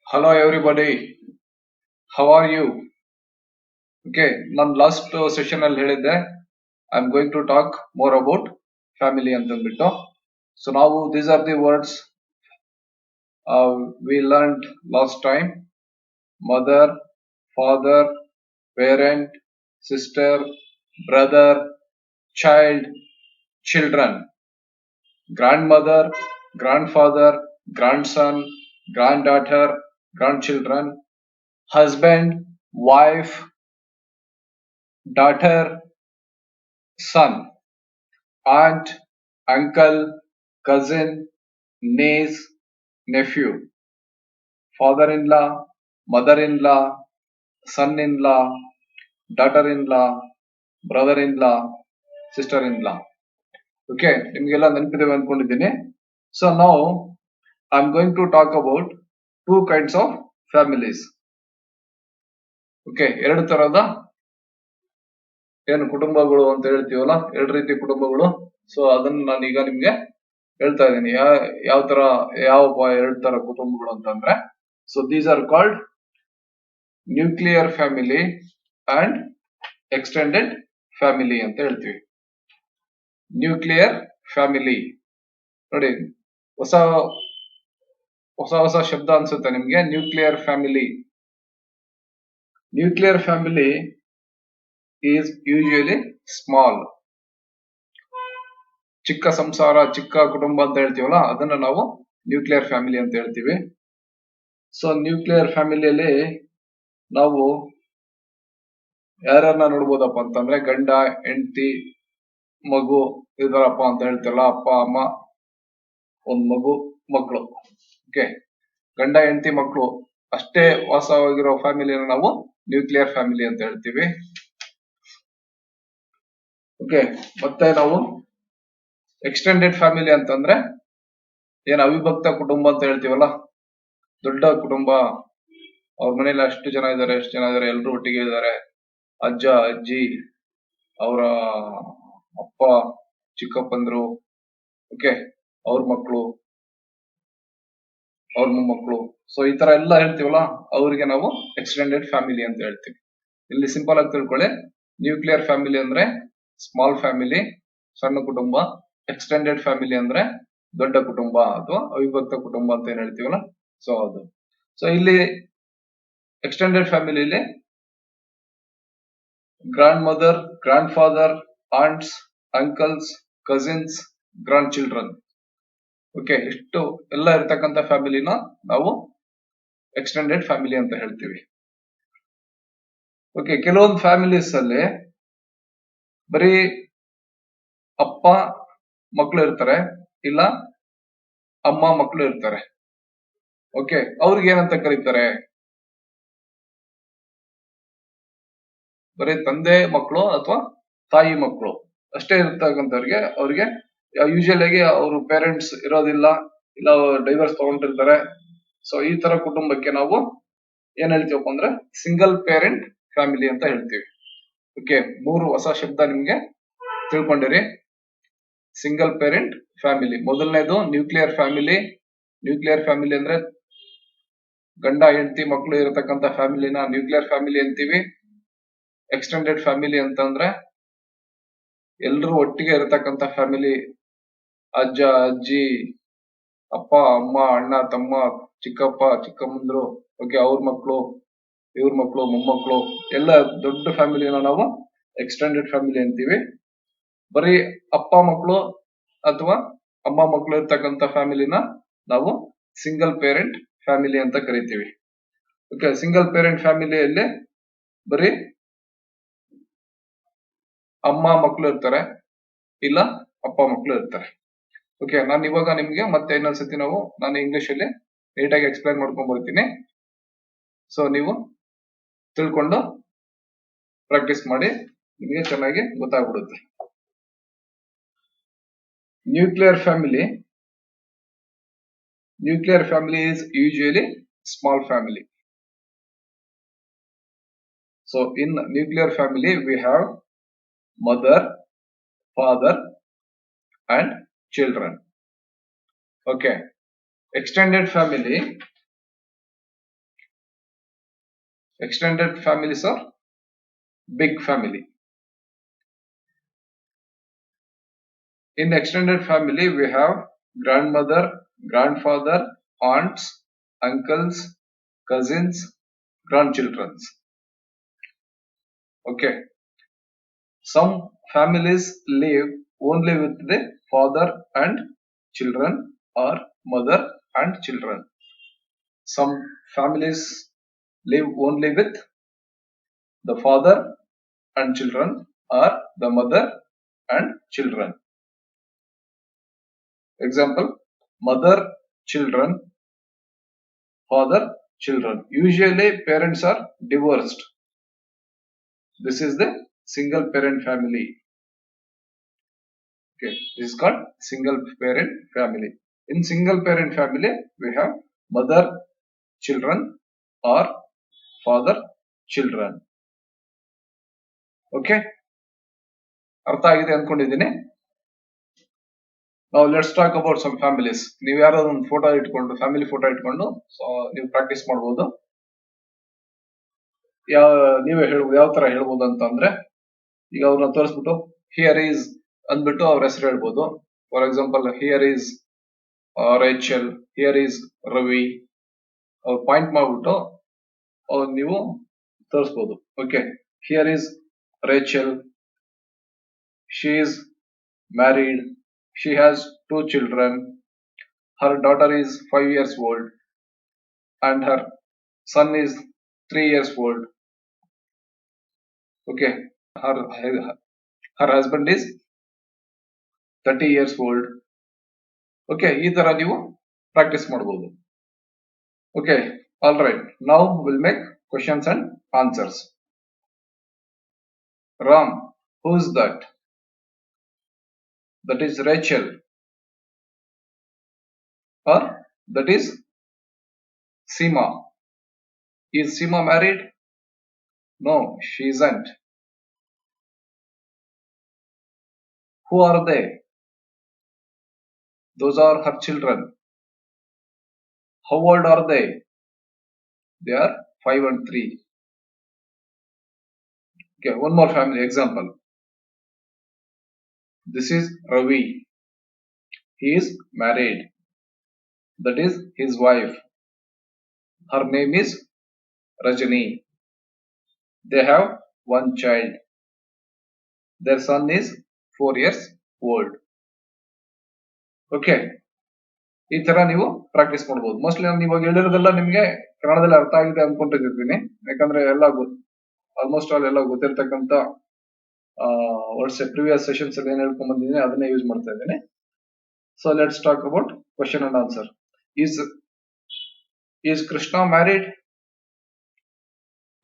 Hello everybody, how are you? Okay, ನಾನು last session ಅಲ್ಲಿ ಹೇಳಿದ್ದೆ I am going to talk more about family ಅಂತಂದ್ಬಿಟ್ಟು. So ನಾವು these are the words we learned last time: mother, father, parent, sister, brother, child, children, grandmother, grandfather, grandson, granddaughter, grandchildren, husband, wife, daughter, son, aunt, uncle, cousin, niece, nephew, father-in-law, mother-in-law, son-in-law, daughter-in-law, brother-in-law, sister-in-law. Okay, ನಿಮಗೆಲ್ಲ ನೆನಪಿದೆ ಅನ್ಕೊಂಡಿದ್ದೀನಿ. So now I'm going to talk about two kinds of families. Okay, ಎರಡು ತರದ ಏನು ಕುಟುಂಬಗಳು ಅಂತ ಹೇಳ್ತೀವಲ್ಲ, ಎರಡು ರೀತಿ ಕುಟುಂಬಗಳು. ಸೊ ಅದನ್ನ ನಾನು ಈಗ ನಿಮ್ಗೆ ಹೇಳ್ತಾ ಇದ್ದೀನಿ ಯಾವ ತರ ಎರಡು ತರ ಕುಟುಂಬಗಳು ಅಂತಂದ್ರೆ. So these are called nuclear family and extended family ಅಂತ ಹೇಳ್ತೀವಿ. ನ್ಯೂಕ್ಲಿಯರ್ ಫ್ಯಾಮಿಲಿ ನೋಡಿ, ಹೊಸ ಹೊಸ ಹೊಸ ಶಬ್ದ ಅನ್ಸುತ್ತೆ ನಿಮ್ಗೆ. Nuclear family, nuclear family is usually small. ಚಿಕ್ಕ ಸಂಸಾರ, ಚಿಕ್ಕ ಕುಟುಂಬ ಅಂತ ಹೇಳ್ತೀವಲ್ಲ, ಅದನ್ನ ನಾವು ನ್ಯೂಕ್ಲಿಯರ್ ಫ್ಯಾಮಿಲಿ ಅಂತ ಹೇಳ್ತೀವಿ. ಸೊ ನ್ಯೂಕ್ಲಿಯರ್ ಫ್ಯಾಮಿಲಿಯಲ್ಲಿ ನಾವು ಯಾರನ್ನ ನೋಡ್ಬೋದಪ್ಪ ಅಂತಂದ್ರೆ, ಗಂಡ, ಹೆಂಡತಿ, ಮಗು ಇದರಪ್ಪ ಅಂತ ಹೇಳ್ತೀವಲ್ಲ, ಅಪ್ಪ, ಅಮ್ಮ, ಒಂದ್ ಮಗು, ಮಕ್ಕಳು. ಓಕೆ, ಗಂಡ, ಹೆಂಡತಿ, ಮಕ್ಕಳು ಅಷ್ಟೇ ವಾಸವಾಗಿರೋ ಫ್ಯಾಮಿಲಿನ ನಾವು ನ್ಯೂಕ್ಲಿಯರ್ ಫ್ಯಾಮಿಲಿ ಅಂತ ಹೇಳ್ತೀವಿ. ಓಕೆ, ಮತ್ತೆ ನಾವು ಎಕ್ಸ್ಟೆಂಡೆಡ್ ಫ್ಯಾಮಿಲಿ ಅಂತಂದ್ರೆ ಏನ್ ಅವಿಭಕ್ತ ಕುಟುಂಬ ಅಂತ ಹೇಳ್ತೀವಲ್ಲ, ದೊಡ್ಡ ಕುಟುಂಬ, ಅವ್ರ ಮನೇಲಿ ಎಷ್ಟು ಜನ ಇದ್ದಾರೆ, ಎಲ್ಲರೂ ಒಟ್ಟಿಗೆ ಇದ್ದಾರೆ. ಅಜ್ಜ, ಅಜ್ಜಿ, ಅವರ ಅಪ್ಪ, ಚಿಕ್ಕಪ್ಪಂದ್ರು, ಓಕೆ, ಅವ್ರ ಮಕ್ಕಳು, ಅವ್ರ ಮೊಮ್ಮಕ್ಕಳು. ಸೊ ಈ ತರ ಎಲ್ಲ ಹೇಳ್ತೀವಲ್ಲ, ಅವ್ರಿಗೆ ನಾವು ಎಕ್ಸ್ಟೆಂಡೆಡ್ ಫ್ಯಾಮಿಲಿ ಅಂತ ಹೇಳ್ತೀವಿ. ಇಲ್ಲಿ ಸಿಂಪಲ್ ಆಗಿ ತಿಳ್ಕೊಳ್ಳಿ, ನ್ಯೂಕ್ಲಿಯರ್ ಫ್ಯಾಮಿಲಿ ಅಂದ್ರೆ ಸ್ಮಾಲ್ ಫ್ಯಾಮಿಲಿ, ಸಣ್ಣ ಕುಟುಂಬ. ಎಕ್ಸ್ಟೆಂಡೆಡ್ ಫ್ಯಾಮಿಲಿ ಅಂದ್ರೆ ದೊಡ್ಡ ಕುಟುಂಬ ಅಥವಾ ಅವಿಭಕ್ತ ಕುಟುಂಬ ಅಂತ ಏನ್ ಹೇಳ್ತೀವಲ್ಲ, ಸೊ ಅದು. ಸೊ ಇಲ್ಲಿ ಎಕ್ಸ್ಟೆಂಡೆಡ್ ಫ್ಯಾಮಿಲಿಲಿ grandmother, grandfather, aunts, uncles, cousins, grandchildren, okay, ಇಷ್ಟು ಎಲ್ಲ ಇರ್ತಕ್ಕಂಥ ಫ್ಯಾಮಿಲಿನ ನಾವು ಎಕ್ಸ್ಟೆಂಡೆಡ್ ಫ್ಯಾಮಿಲಿ ಅಂತ ಹೇಳ್ತೀವಿ. ಓಕೆ, ಕೆಲವೊಂದು ಫ್ಯಾಮಿಲೀಸ್ ಅಲ್ಲಿ ಬರೀ ಅಪ್ಪ ಮಕ್ಕಳು ಇರ್ತಾರೆ, ಇಲ್ಲ ಅಮ್ಮ ಮಕ್ಕಳು ಇರ್ತಾರೆ. ಓಕೆ, ಅವ್ರಿಗೆ ಏನಂತ ಕರೀತಾರೆ? ಬರೀ ತಂದೆ ಮಕ್ಕಳು ಅಥವಾ ತಾಯಿ ಮಕ್ಕಳು ಅಷ್ಟೇ ಇರ್ತಕ್ಕಂಥವ್ರಿಗೆ, ಅವ್ರಿಗೆ ಯೂಶುವಲ್ ಆಗಿ ಅವ್ರ ಪೇರೆಂಟ್ಸ್ ಇರೋದಿಲ್ಲ, ಇಲ್ಲ ಡೈವರ್ಸ್ ತಗೊಂಡಿರ್ತಾರೆ. ಸೊ ಈ ತರ ಕುಟುಂಬಕ್ಕೆ ನಾವು ಏನ್ ಹೇಳ್ತೀವಪ್ಪ ಅಂದ್ರೆ ಸಿಂಗಲ್ ಪೇರೆಂಟ್ ಫ್ಯಾಮಿಲಿ ಅಂತ ಹೇಳ್ತೀವಿ. ಓಕೆ, ಮೂರು ಹೊಸ ಶಬ್ದ ನಿಮ್ಗೆ ತಿಳ್ಕೊಂಡಿರಿ. ಸಿಂಗಲ್ ಪೇರೆಂಟ್ ಫ್ಯಾಮಿಲಿ ಮೊದಲನೇದು ನ್ಯೂಕ್ಲಿಯರ್ ಫ್ಯಾಮಿಲಿ. ನ್ಯೂಕ್ಲಿಯರ್ ಫ್ಯಾಮಿಲಿ ಅಂದ್ರೆ ಗಂಡ, ಹೆಂಡತಿ, ಮಕ್ಕಳು ಇರತಕ್ಕಂತ ಫ್ಯಾಮಿಲಿನ ನ್ಯೂಕ್ಲಿಯರ್ ಫ್ಯಾಮಿಲಿ ಅಂತೀವಿ. ಎಕ್ಸ್ಟೆಂಡೆಡ್ ಫ್ಯಾಮಿಲಿ ಅಂತಂದ್ರೆ ಎಲ್ರೂ ಒಟ್ಟಿಗೆ ಇರತಕ್ಕಂತ ಫ್ಯಾಮಿಲಿ, ಅಜ್ಜ, ಅಜ್ಜಿ, ಅಪ್ಪ, ಅಮ್ಮ, ಅಣ್ಣ, ತಮ್ಮ, ಚಿಕ್ಕಪ್ಪ, ಚಿಕ್ಕಮ್ಮಂದ್ರು, ಓಕೆ, ಅವ್ರ ಮಕ್ಕಳು, ಇವ್ರ ಮಕ್ಕಳು, ಮೊಮ್ಮಕ್ಕಳು, ಎಲ್ಲ ದೊಡ್ಡ ಫ್ಯಾಮಿಲಿನ ನಾವು ಎಕ್ಸ್ಟೆಂಡೆಡ್ ಫ್ಯಾಮಿಲಿ ಅಂತೀವಿ. ಬರೀ ಅಪ್ಪ ಮಕ್ಕಳು ಅಥವಾ ಅಮ್ಮ ಮಕ್ಕಳು ಇರ್ತಕ್ಕಂಥ ಫ್ಯಾಮಿಲಿನ ನಾವು ಸಿಂಗಲ್ ಪೇರೆಂಟ್ ಫ್ಯಾಮಿಲಿ ಅಂತ ಕರಿತೀವಿ. ಓಕೆ, ಸಿಂಗಲ್ ಪೇರೆಂಟ್ ಫ್ಯಾಮಿಲಿಯಲ್ಲಿ ಬರೀ ಅಮ್ಮ ಮಕ್ಕಳು ಇರ್ತಾರೆ, ಇಲ್ಲ ಅಪ್ಪ ಮಕ್ಕಳು ಇರ್ತಾರೆ. ಓಕೆ, ನಾನು ಇವಾಗ ನಿಮ್ಗೆ ಮತ್ತೆ ಇನ್ನೊಂದ್ಸತಿ ನಾನು ಇಂಗ್ಲಿಷ್ ಅಲ್ಲಿ ನೀಟಾಗಿ ಎಕ್ಸ್ಪ್ಲೈನ್ ಮಾಡ್ಕೊಂಡ್ ಬರ್ತೀನಿ. ಸೊ ನೀವು ತಿಳ್ಕೊಂಡು ಪ್ರಾಕ್ಟೀಸ್ ಮಾಡಿ, ನಿಮಗೆ ಚೆನ್ನಾಗಿ ಗೊತ್ತಾಗ್ಬಿಡುತ್ತೆ. Nuclear family is usually small family. So in nuclear family we have mother, father and children. Okay, extended family Extended families are big family. In extended family, we have grandmother, grandfather, aunts, uncles, cousins, grandchildren. Okay. Some families live only with the father and children or mother and children. Some families live only with the father and children or the mother and children. Example, mother, children, father, children. Usually parents are divorced. This is the single parent family. Okay, this is called single parent family. In single parent family, we have mother, children or father, children. Okay, ಅರ್ಥ ಆಗಿದೆ ಅನ್ಕೊಂಡಿದ್ದೀನಿ. Now let's talk about some families. ನೀವು ಯಾರಾದ್ರೂ ಒಂದು photo ಇಟ್ಕೊಂಡು family photo ಇಟ್ಕೊಂಡು ನೀವು practice ಮಾಡಬಹುದು. ನೀವೇ ಹೇಳ್ಬೋದು ಯಾವ ತರ ಹೇಳ್ಬೋದು ಅಂತ ಅಂದ್ರೆ, ಈಗ ಅವ್ರನ್ನ ತೋರಿಸ್ಬಿಟ್ಟು ಹಿಯರ್ ಈಸ್ ಅಂದ್ಬಿಟ್ಟು ಅವ್ರ ಹೆಸರು ಹೇಳ್ಬೋದು. For example, here is Rachel, here is Ravi. ಅವ್ರು ಪಾಯಿಂಟ್ ಮಾಡ್ಬಿಟ್ಟು ನೀವು ತೋರಿಸ್ಬೋದು. Okay, here is Rachel, she is married, she has 2 children, her daughter is 5 years old and her son is 3 years old. Okay, her husband is 30 years old. Okay, ಈ ತರ ನೀವು practice ಮಾಡಬಹುದು. Okay, all right, now we'll make questions and answers. Ram, who's that? That is Rachel. Or that is Seema. Is Seema married? No, she isn't. Who are they? Those are her children. How old are they? They are 5 and 3. Okay, one more family example. This is Ravi. He is married. That is his wife. Her name is Rajani. They have 1 child. Their son is 4 years old. Okay, ಈ ತರ ನೀವು practice ಮಾಡಬಹುದು. Mostly ನಾನು ಇವಾಗ ಹೇಳಿರೋದೆಲ್ಲ ನಿಮ್ಗೆ ಕನ್ನಡದಲ್ಲಿ ಅರ್ಥ ಆಗಿದೆ ಅನ್ಕೊಂಡಿದ್ದೀನಿ. ಯಾಕಂದ್ರೆ ಎಲ್ಲ ಆಲ್ಮೋಸ್ಟ್ ಆಲ್ ಎಲ್ಲ ಗೊತ್ತಿರ್ತಕ್ಕಂಥ ವರ್ಡ್ಸ್ ಪ್ರಿವಿಯಸ್ ಸೆಷನ್ಸ್ ಅಲ್ಲಿ ಏನ್ ಹೇಳ್ಕೊಂಡ್ ಬಂದಿದ್ದೀನಿ ಅದನ್ನೇ ಯೂಸ್ ಮಾಡ್ತಾ ಇದ್ದೀನಿ. So let's talk about question and answer. Is Krishna married?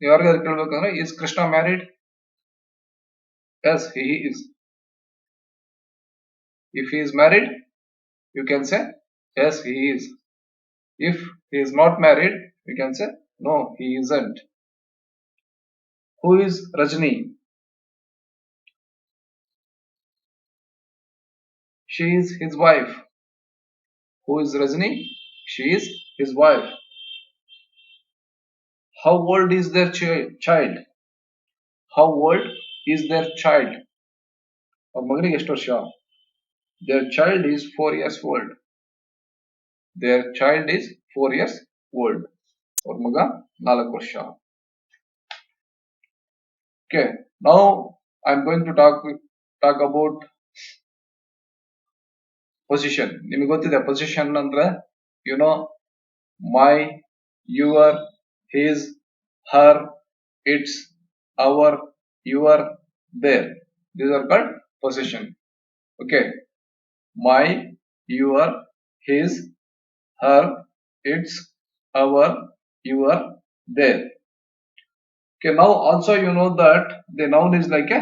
ಯಾರಿಗಾದ್ರು ಕೇಳ್ಬೇಕಂದ್ರೆ is Krishna married? Yes, he is. If he is married, you can say yes, he is. If he is not married, you can say no, he isn't. Who is Rajni? She is his wife. Who is Rajni? She is his wife. How old is their child? How old is their child? ಅವ್ರ ಮಗನಿಗೆ ಎಷ್ಟು ವರ್ಷ? Their child is 4 years old. Their child is 4 years old. ಅವ್ರ ಮಗ 4 ವರ್ಷ. Okay, now I'm going to talk about position. ನಿಮಗೆ ಗೊತ್ತಿದೆ position ಅಂದ್ರೆ, you know, my, your, his, her, its, our, your, their. These are called possession. Okay, my, your, his, her, its, our, your, their. Okay, now also you know that the noun is like a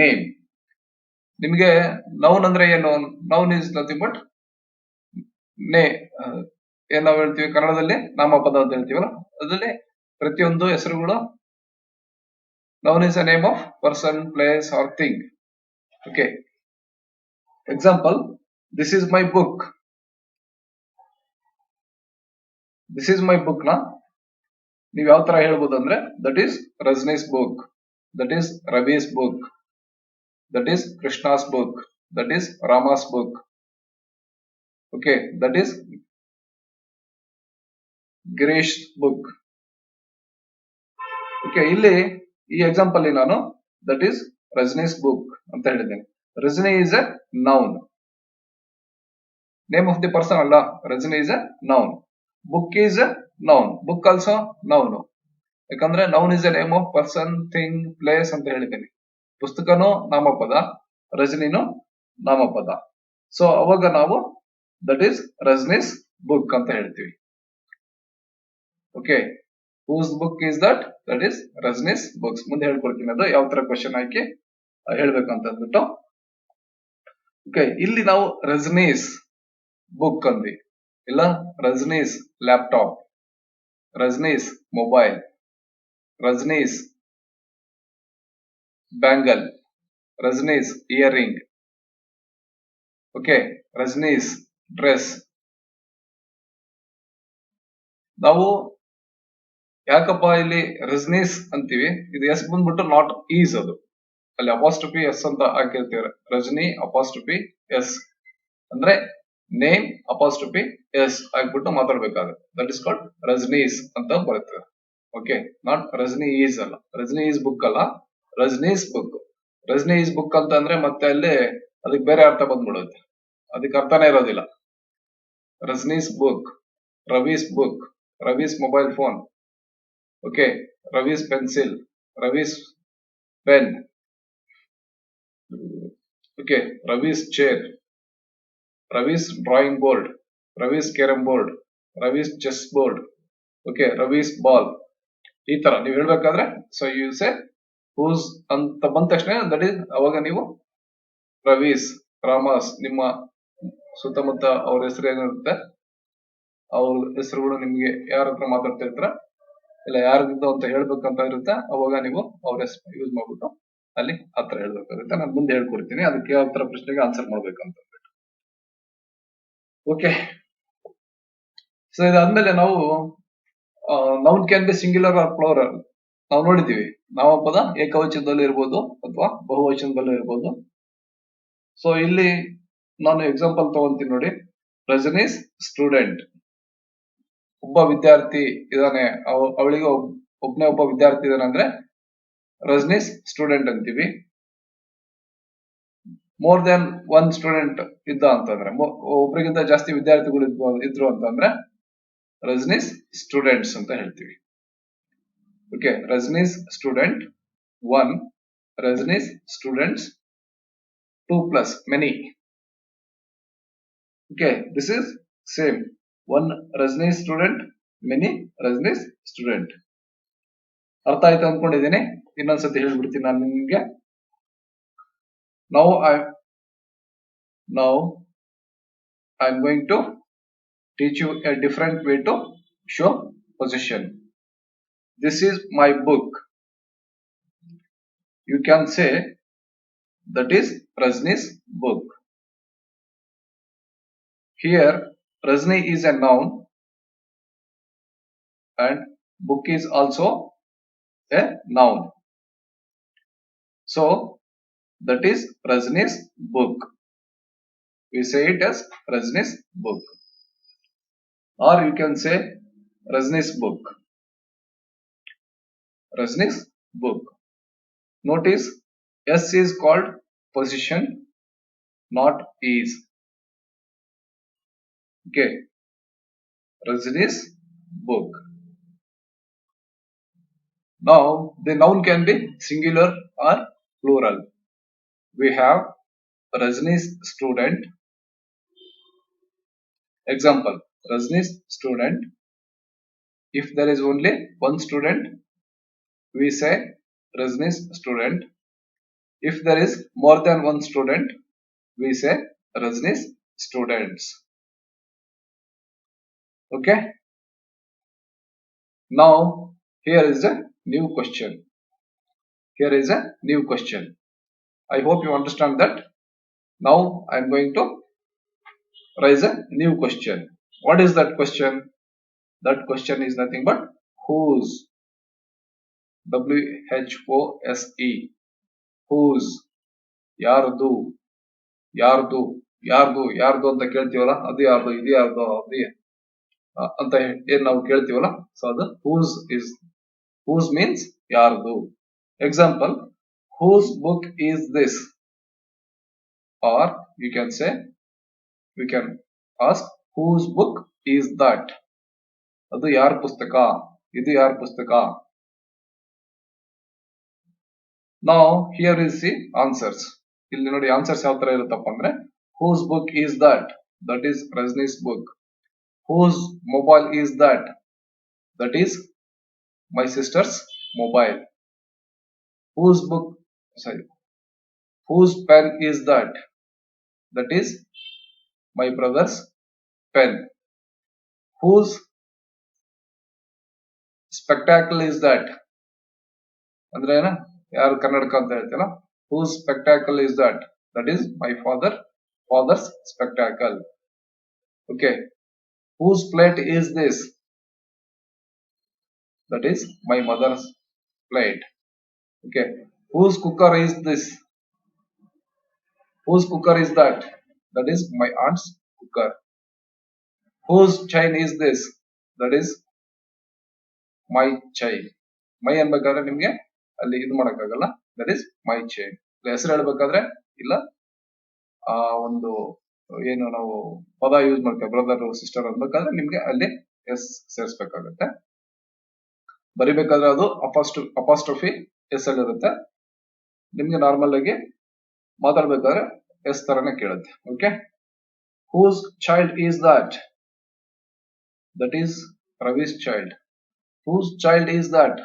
name. ನಿಮಗೆ noun ಅಂದ್ರೆ ಏನು? noun is nothing but ಏನ್ ನಾವು ಹೇಳ್ತೀವಿ ಕನ್ನಡದಲ್ಲಿ ನಾಮಪದ ಅಂತ ಹೇಳ್ತೀವಲ್ಲ, ಅದರಲ್ಲಿ ಪ್ರತಿಯೊಂದು ಹೆಸರುಗಳು noun is a name of person, place or thing. Okay, example, this is my book. This is my book na. ನೀವು ಯಾವ ತರ ಹೇಳ್ಬೋದು ಅಂದ್ರೆ that is Rajani's book, that is Ravi's book, that is Krishna's book, that is Rama's book. Okay, that is Girish book. Okay, ಇಲ್ಲಿ ಈ example ನಾನು that is Rajani's book ಅಂತ ಹೇಳಿದ್ದೇನೆ. Rajani is a noun, name of the person ಅಲ್ಲ. Rajani is a noun, book is a noun, book also noun. ಯಾಕಂದ್ರೆ noun is a name of person, thing, place ಅಂತ ಹೇಳಿದ್ದೇನೆ. ಪುಸ್ತಕನೂ ನಾಮಪದ, ರಜನಿನೂ ನಾಮಪದ. ಸೊ ಅವಾಗ ನಾವು ದಟ್ ಈಸ್ ರಜನೀಸ್ ಬುಕ್ ಅಂತ ಹೇಳ್ತೀವಿ. Okay, whose book is that? That is Rajani's books. ಮುಂದೆ ಹೇಳ್ಕೊಡ್ತೀನಿ ಅದು ಯಾವ ತರ ಕ್ವಶನ್ ಹಾಕಿ ಹೇಳ್ಬೇಕಂತ ಅಂದ್ಬಿಟ್ಟು. ಓಕೆ, ಇಲ್ಲಿ ನಾವು ರಜನೀಸ್ ಬುಕ್ ಅಂದ್ವಿ, ಇಲ್ಲ Rajani's laptop, Rajani's mobile, Rajani's bangle, Rajani's earring. Okay, Rajani's dress. ನಾವು ಯಾಕಪ್ಪ ಇಲ್ಲಿ ರಜನೀಸ್ ಅಂತೀವಿ, ಇದು ಎಸ್ ಬಂದ್ಬಿಟ್ಟು ನಾಟ್ ಈಸ್, ಅದು ಅಲ್ಲಿ ಅಪಾಸ್ಟ್ರಫಿ ಎಸ್ ಅಂತ ಹಾಕಿರ್ತೀವಿ. ರಜನಿ ಅಪಾಸ್ಟ್ರಫಿ ಎಸ್ ಅಂದ್ರೆ ನೇಮ್ ಅಪಾಸ್ಟ್ರಫಿ ಎಸ್ ಆಗ್ಬಿಟ್ಟು ಮಾತಾಡ್ಬೇಕಾಗುತ್ತೆ. ದಟ್ ಇಸ್ ಕಾಲ್ಡ್ ರಜನೀಸ್ ಅಂತ ಬರುತ್ತೆ. ಓಕೆ, ನಾಟ್ ರಜನಿ ಈಸ್ ಅಲ್ಲ, ರಜನಿ ಈಸ್ ಬುಕ್ ಅಲ್ಲ, ರಜನೀಸ್ ಬುಕ್. ರಜನಿ ಈಸ್ ಬುಕ್ ಅಂತ ಅಂದ್ರೆ ಮತ್ತೆ ಅಲ್ಲಿ ಅದಕ್ಕೆ ಬೇರೆ ಅರ್ಥ ಬಂದ್ಬಿಡುತ್ತೆ, ಅದಕ್ಕೆ ಅರ್ಥನೇ ಇರೋದಿಲ್ಲ. Rajani's book, Ravi's book, Ravi's mobile phone. Okay, Ravi's pencil, Ravi's pen. Okay, Ravi's chair, Ravi's drawing board, Ravi's carrom board, Ravi's chess board. Okay, Ravi's ball. ಈ ತರ ನೀವು ಹೇಳ್ಬೇಕಾದ್ರೆ ಸೊ ಯು ಸೇ ಹೂಸ್ ಅಂತ ಬಂದ ತಕ್ಷಣ ದಟ್ ಈಸ್, ಅವಾಗ ನೀವು ರವೀಸ್, ರಾಮಾಸ್, ನಿಮ್ಮ ಸುತ್ತಮುತ್ತ ಅವ್ರ ಹೆಸರು ಏನಿರುತ್ತೆ ಅವ್ರ ಹೆಸರುಗಳು ನಿಮ್ಗೆ ಯಾರ ಹತ್ರ ಮಾತಾಡ್ತಾ ಇರ್ತಾರ ಇಲ್ಲ ಯಾರಿದ್ದು ಅಂತ ಹೇಳ್ಬೇಕಂತ ಇರುತ್ತೆ, ಅವಾಗ ನೀವು ಅವ್ರ ಹೆಸರು ಯೂಸ್ ಮಾಡ್ಬಿಟ್ಟು ಅಲ್ಲಿ ಹತ್ರ ಹೇಳ್ಬೇಕಾಗುತ್ತೆ. ನಾನು ಮುಂದೆ ಹೇಳ್ಕೊಡ್ತೀನಿ ಅದಕ್ಕೆ ಯಾವ ತರ ಪ್ರಶ್ನೆಗೆ ಆನ್ಸರ್ ಮಾಡ್ಬೇಕಂತ. ಓಕೆ, ಸೊ ಇದಾದ್ಮೇಲೆ ನಾವು noun can be singular or plural ನಾವು ನೋಡಿದೀವಿ. ನಾಮಪದ ಏಕವಚನದಲ್ಲೂ ಇರ್ಬೋದು ಅಥವಾ ಬಹುವಚನದಲ್ಲೂ ಇರ್ಬೋದು. ಸೊ ಇಲ್ಲಿ ನಾನು ಎಕ್ಸಾಂಪಲ್ ತಗೊಂತೀನಿ ನೋಡಿ. ರಜನೀಸ್ ಸ್ಟೂಡೆಂಟ್, ಒಬ್ಬ ವಿದ್ಯಾರ್ಥಿ ಇದಾನೆ, ಅವಳಿಗೆ ಒಬ್ಬನೇ ಒಬ್ಬ ವಿದ್ಯಾರ್ಥಿ ಇದಾನೆ ಅಂದ್ರೆ ರಜನೀಸ್ ಸ್ಟೂಡೆಂಟ್ ಅಂತೀವಿ. ಮೋರ್ ದೆನ್ ಒನ್ ಸ್ಟೂಡೆಂಟ್ ಇದ್ದ ಅಂತಂದ್ರೆ, ಒಬ್ರಿಗಿಂತ ಜಾಸ್ತಿ ವಿದ್ಯಾರ್ಥಿಗಳು ಇದ್ರು ಅಂತಂದ್ರೆ ರಜನೀಸ್ ಸ್ಟೂಡೆಂಟ್ಸ್ ಅಂತ ಹೇಳ್ತೀವಿ. Okay, Rajani's student 1, Rajani's students 2 + many. Okay, this is same. 1 Rajani's student, many Rajani's student. ಅರ್ಥ ಆಯ್ತು ಅನ್ಕೊಂಡಿದ್ದೀನಿ. ಇನ್ನೊಂದ್ಸತಿ ಹೇಳ್ಬಿಡ್ತೀನಿ ನಾನು ನಿಮ್ಗೆ. Now I'm going to teach you a different way to show possession. This is my book. You can say that is Rajni's book. Here Rajni is a noun and book is also a noun. So that is Rajni's book. We say it as Rajni's book. Or you can say Rajni's book. Rajni's book. Notice S is called possession, not is. Okay. Rajni's book. Now the noun can be singular or plural. We have Rajni's student. Example, Rajni's student. If there is only one student, we say Rajni's student. If there is more than one student, we say Rajni's students. Okay. Now here is a new question. Here is a new question. I hope you understand that. Now I am going to raise a new question. What is that question? That question is nothing but whose, WHOSE, whose, ಯಾರ್ದು, ಯಾರ್ದು, ಯಾರ್ದು, ಯಾರ್ದು ಅಂತ ಕೇಳ್ತೀವಲ್ಲ, ಅದು ಯಾರ್ದು, ಇದು ಯಾರ್ದು, ಅದು ಅಂತ ಏನ್ ನಾವು ಕೇಳ್ತೀವಲ್ಲ, ಸೊ ಅದು whose means ಯಾರ್ದು. Example, whose book is this? Or you can say, we can ask, whose book is that? ಅದು ಯಾರ ಪುಸ್ತಕ, ಇದು ಯಾರ ಪುಸ್ತಕ. Now here is the answers. ಇಲ್ಲಿ ನೋಡಿ ಆನ್ಸರ್ಸ್ ಯಾವ ತರ ಇರುತ್ತಪ್ಪ ಅಂದ್ರೆ, whose book is that? That is Rajni's book. Whose mobile is that? That is my sister's mobile. Whose book, sorry, whose pen is that? That is my brother's pen. Whose spectacle is that? ಅಂದ್ರೆ ಏನ, ಯಾರು ಕನ್ನಡಕ ಅಂತ ಹೇಳ್ತೀರಾ, whose spectacle is that? That is my father's spectacle. Okay. Whose plate is this? That is my mother's plate. Okay. Whose cooker is this? Whose cooker is that? That is my aunt's cooker. Whose chain is this? That is my chain. ಮೈ ಅನ್ಬೇಕಾದ್ರೆ ನಿಮ್ಗೆ ಅಲ್ಲಿ ಇದು ಮಾಡಕ್ಕಾಗಲ್ಲ, that is my chain. ಹೆಸರು ಹೇಳ್ಬೇಕಾದ್ರೆ ಇಲ್ಲ, ಆ ಒಂದು ಏನು ನಾವು ಪದ ಯೂಸ್ ಮಾಡ್ತೇವೆ ಬ್ರದರ್ ಸಿಸ್ಟರ್ ಅನ್ಬೇಕಾದ್ರೆ ನಿಮ್ಗೆ ಅಲ್ಲಿ ಎಸ್ ಸೇರಿಸಬೇಕಾಗತ್ತೆ. ಬರಿಬೇಕಾದ್ರೆ ಅದು ಅಪಾಸ್ಟ್ರಫಿ ಎಸ್ ಅಲ್ಲಿ ಇರುತ್ತೆ. ನಿಮ್ಗೆ ನಾರ್ಮಲ್ ಆಗಿ ಮಾತಾಡ್ಬೇಕಾದ್ರೆ ಎಸ್ ತರನೇ ಕೇಳುತ್ತೆ. Okay. Whose child is that? That is Ravi's child. Whose child is that?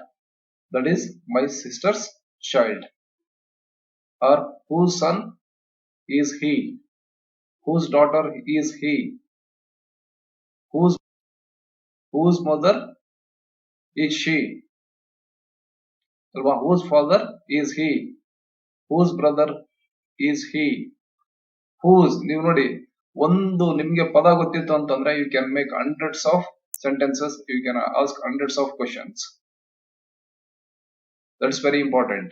That is my sister's child. Or whose son is he? Whose daughter is he? Whose mother is she? Alva, whose father is he? Whose brother is he? Whose, ನೀವು ನೋಡಿ, ಒಂದು ನಿಮ್ಗೆ ಪದ ಗೊತ್ತಿತ್ತು ಅಂತಂದ್ರೆ you can make hundreds of sentences, you can ask hundreds of questions. That's very important.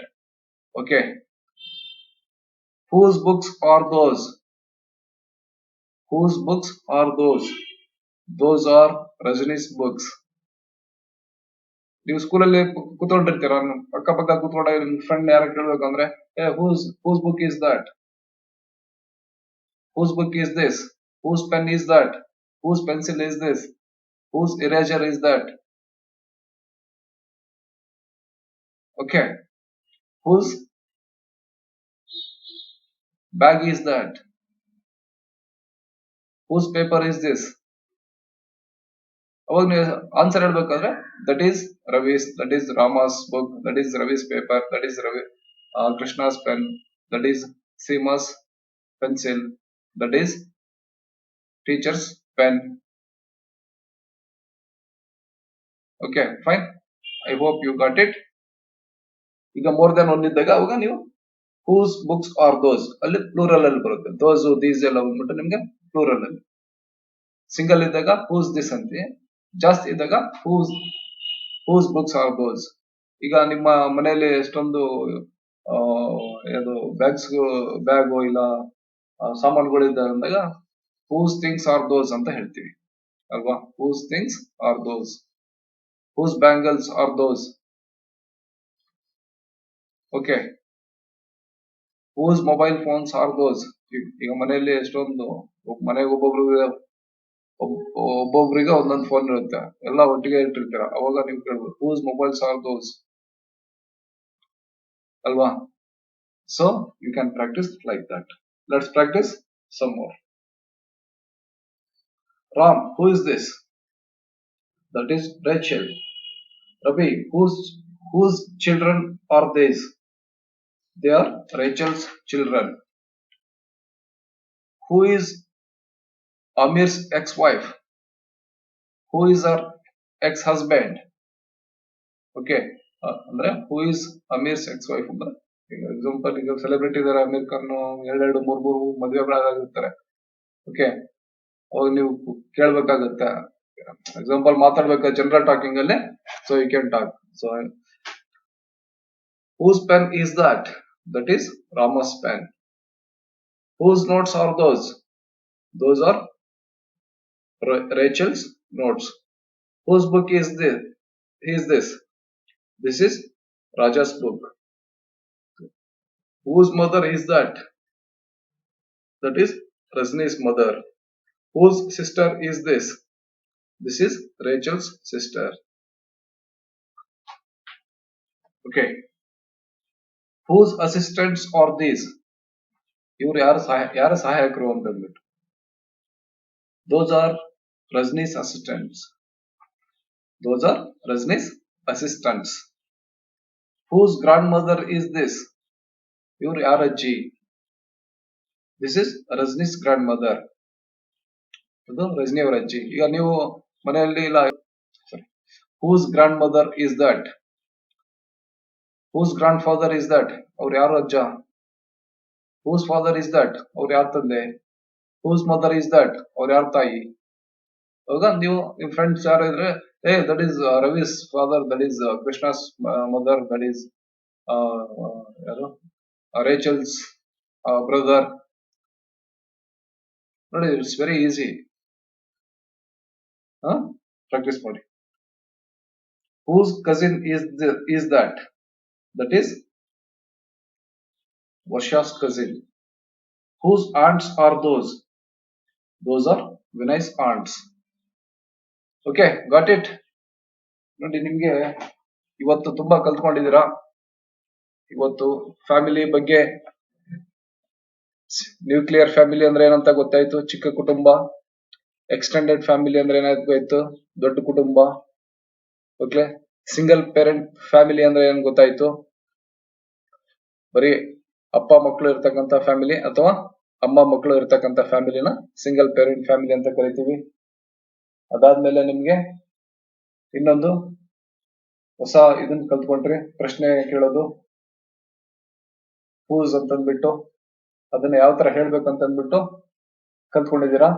Okay. Whose books are those? Whose books are those? Those are Rajni's books. ನೀವು ಸ್ಕೂಲಲ್ಲಿ ಕೂತ್ಕೊಂಡಿರ್ತೀರ, ಅಕ್ಕಪಕ್ಕ ಕೂತ್ಕೊಂಡಾಗ ನಿಮ್ ಫ್ರೆಂಡ್ ಯಾರ ಕೇಳ್ಬೇಕಂದ್ರೆ, whose book is that? Whose book is this? Whose pen is that? Whose pencil is this? Whose eraser is that? Okay. Whose bag is that? Whose paper is this? ಅವಾಗ ನೀವು answer ಹೇಳ್ಬೇಕಾದ್ರೆ that is Ravi's, that is Rama's book, that is Ravi's paper, that is Krishna's pen, that is Seema's pencil, that is teacher's pen. Okay, fine. I hope you got it. ಈಗ more than one ಇದ್ದಾಗ ಅವಾಗ ನೀವು whose books are those ಅಲ್ಲಿ plural ಅಲ್ಲಿ ಬರುತ್ತೆ. ದೋಸ್ these ಎಲ್ಲ ಬಂದ್ಬಿಟ್ಟು ನಿಮ್ಗೆ ಪ್ಲೂರಲ್ ಅಲ್ಲಿ. ಸಿಂಗಲ್ ಇದ್ದಾಗ ಹೂಸ್ ದಿಸ್ ಅಂತೆ, ಜಾಸ್ತಿ ಇದ್ದಾಗ ಹೂಸ್ ಬುಕ್ಸ್ ಆರ್ ದೋಸ್. ಈಗ ನಿಮ್ಮ ಮನೆಯಲ್ಲಿ ಎಷ್ಟೊಂದು ಇದು ಬ್ಯಾಗು ಇಲ್ಲ ಸಾಮಾನುಗಳು ಇದ್ದಾವೆ ಅಂದಾಗ ಹೂಸ್ ಥಿಂಗ್ಸ್ ಆರ್ ದೋಸ್ ಅಂತ ಹೇಳ್ತೀವಿ ಅಲ್ವಾ. Whose things are those. Whose bangles are those. Okay. Whose mobile phones are those. ಈಗ ಮನೆಯಲ್ಲಿ ಎಷ್ಟೊಂದು, ಮನೆಗೆ ಒಬ್ಬೊಬ್ರಿಗೆ ಒಂದೊಂದು ಫೋನ್ ಇರುತ್ತೆ, ಎಲ್ಲ ಒಟ್ಟಿಗೆ ಇಟ್ಟಿರ್ತೀರ, ಅವಾಗ ನೀವು ಕೇಳ್ಬೋದು ಹೂಸ್ ಮೊಬೈಲ್ಸ್ ಆರ್ ದೋಸ್ ಅಲ್ವಾ. So you can practise like that. Let's practise some more. Ram, who is this? That is Rachel. Ravi, whose children are these? They are Rachel's children. Who is Amir's ex-wife? Who is her ex-husband? Okay. ಅಂದ್ರೆ who is Amir's ex-wife ಅಂದ್ರೆ, ಈಗ example, ಈಗ celebrity ಇದಾರೆ, Amir Khan 2-3 ಮದುವೆಗಳಾಗಿರ್ತಾರೆ. Okay. ಅವಾಗ ನೀವು ಕೇಳ್ಬೇಕಾಗತ್ತೆ, example ಮಾತಾಡ್ಬೇಕಾದ್ರೆ general talking ಅಲ್ಲಿ So you can talk. So whose pen is that? That is Rama's pen. Whose notes are those? Those are Rachel's notes. Whose book is this? This is Raja's book. Whose mother is that? That is Rajni's mother. Whose sister is this? This is Rachel's sister. Okay. Whose assistants are these? ಇವ್ರು ಯಾರ ಸಹಾಯಕರು ಅಂತಂದ್ಬಿಟ್ಟು. Those are Rajni's assistants. Those are Rajni's assistants. Whose grandmother is this? ಇವ್ರು ಯಾರ ಅಜ್ಜಿ? This is Rajni's grandmother. ಇದು ರಜನಿ ಅವರ ಅಜ್ಜಿ. ಈಗ ನೀವು ಮನೆಯಲ್ಲಿ ಇಲ್ಲ, whose grandmother is that? Whose grandfather is that? ಅವ್ರು ಯಾರು ಅಜ್ಜ? Whose father is that? ಅವ್ರು ಯಾರ ತಂದೆ? Whose mother is that? ಅವ್ರು ಯಾರ ತಾಯಿ? ಹೌದಾ? ನೀವು ನಿಮ್ ಫ್ರೆಂಡ್ಸ್ ಯಾರು ಇದ್ರೆ, that is Ravi's father, that is Krishna's mother, that is ಯಾರು Rachel's brother. ನೋಡಿ, ಇಟ್ಸ್ ವೆರಿ ಈಸಿ. ಪ್ರಾಕ್ಟೀಸ್ ಮಾಡಿ. Whose cousin is that? That is Varsha's cousin. Whose aunts are those? Those are Vinay's aunts. Okay, got it? ನೋಡಿ, ನಿಮ್ಗೆ ಇವತ್ತು ತುಂಬಾ ಕಲ್ತ್ಕೊಂಡಿದ್ದೀರಾ. ಇವತ್ತು family ಬಗ್ಗೆ, nuclear family ಅಂದ್ರೆ ಏನಂತ ಗೊತ್ತಾಯ್ತು, ಚಿಕ್ಕ ಕುಟುಂಬ. ಎಕ್ಸ್ಟೆಂಡೆಡ್ ಫ್ಯಾಮಿಲಿ ಅಂದ್ರೆ ಏನಾಯ್ತು, ದೊಡ್ಡ ಕುಟುಂಬ. ಓಕೆ, ಸಿಂಗಲ್ ಪೇರೆಂಟ್ ಫ್ಯಾಮಿಲಿ ಅಂದ್ರೆ ಏನ್ ಗೊತ್ತಾಯ್ತು, ಬರೀ ಅಪ್ಪ ಮಕ್ಕಳು ಇರ್ತಕ್ಕಂಥ ಫ್ಯಾಮಿಲಿ ಅಥವಾ ಅಮ್ಮ ಮಕ್ಕಳು ಇರ್ತಕ್ಕಂಥ ಫ್ಯಾಮಿಲಿನ ಸಿಂಗಲ್ ಪೇರೆಂಟ್ ಫ್ಯಾಮಿಲಿ ಅಂತ ಕರಿತೀವಿ. ಅದಾದ್ಮೇಲೆ ನಿಮ್ಗೆ ಇನ್ನೊಂದು ಹೊಸ ಇದನ್ನ ಕಲ್ತ್ಕೊಂಡ್ರಿ, ಪ್ರಶ್ನೆ ಕೇಳೋದು, ಹೂಸ್ ಅಂತಂದ್ಬಿಟ್ಟು ಅದನ್ನ ಯಾವ ತರ ಹೇಳ್ಬೇಕಂತಂದ್ಬಿಟ್ಟು ಕಲ್ತ್ಕೊಂಡಿದ್ದೀರಾ.